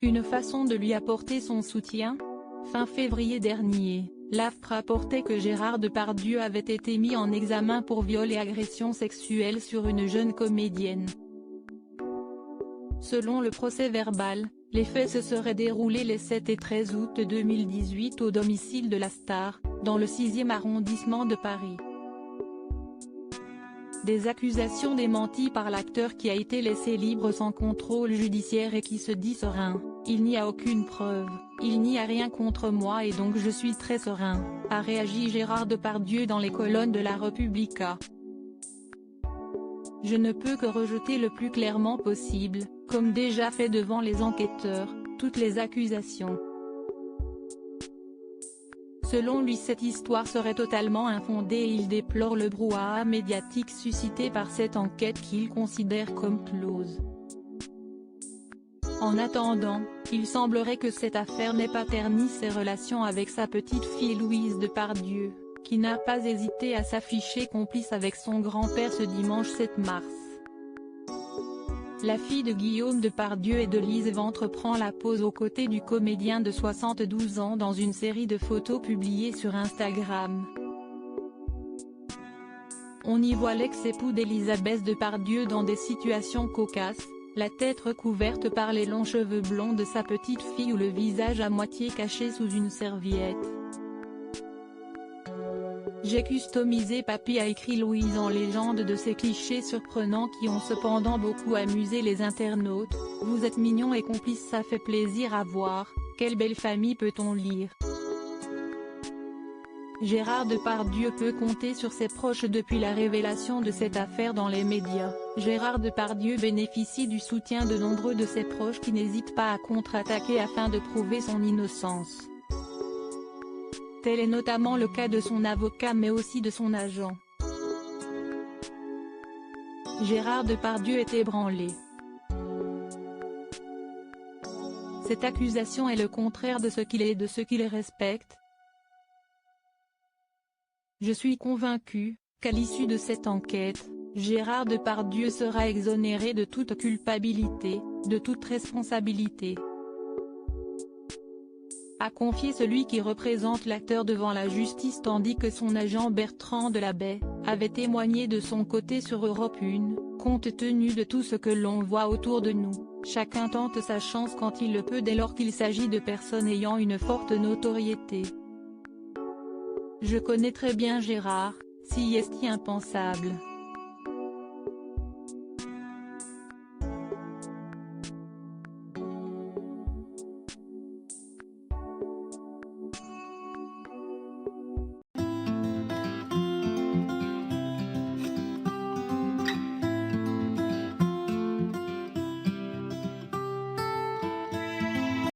Une façon de lui apporter son soutien ? Fin février dernier, l'AFP rapportait que Gérard Depardieu avait été mis en examen pour viol et agression sexuelle sur une jeune comédienne. Selon le procès-verbal, les faits se seraient déroulés les 7 et 13 août 2018 au domicile de la star, dans le 6e arrondissement de Paris. Des accusations démenties par l'acteur qui a été laissé libre sans contrôle judiciaire et qui se dit serein. « Il n'y a aucune preuve, il n'y a rien contre moi et donc je suis très serein », a réagi Gérard Depardieu dans les colonnes de La Repubblica. « Je ne peux que rejeter le plus clairement possible, comme déjà fait devant les enquêteurs, toutes les accusations. » Selon lui, cette histoire serait totalement infondée et il déplore le brouhaha médiatique suscité par cette enquête qu'il considère comme close. En attendant, il semblerait que cette affaire n'ait pas terni ses relations avec sa petite-fille Louise Depardieu, qui n'a pas hésité à s'afficher complice avec son grand-père ce dimanche 7 mars. La fille de Guillaume Depardieu et de Lise Ventre prend la pose aux côtés du comédien de 72 ans dans une série de photos publiées sur Instagram. On y voit l'ex-époux d'Elisabeth Depardieu dans des situations cocasses, la tête recouverte par les longs cheveux blonds de sa petite fille ou le visage à moitié caché sous une serviette. J'ai customisé Papy, a écrit Louise en légende de ces clichés surprenants qui ont cependant beaucoup amusé les internautes. Vous êtes mignon et complice, ça fait plaisir à voir, quelle belle famille peut-on lire. Gérard Depardieu peut compter sur ses proches depuis la révélation de cette affaire dans les médias. Gérard Depardieu bénéficie du soutien de nombreux de ses proches qui n'hésitent pas à contre-attaquer afin de prouver son innocence. Tel est notamment le cas de son avocat mais aussi de son agent. Gérard Depardieu est ébranlé. Cette accusation est le contraire de ce qu'il est et de ce qu'il respecte. Je suis convaincu qu'à l'issue de cette enquête, Gérard Depardieu sera exonéré de toute culpabilité, de toute responsabilité, a confié celui qui représente l'acteur devant la justice tandis que son agent Bertrand Delabey avait témoigné de son côté sur Europe 1, compte tenu de tout ce que l'on voit autour de nous, chacun tente sa chance quand il le peut dès lors qu'il s'agit de personnes ayant une forte notoriété. Je connais très bien Gérard, si est impensable.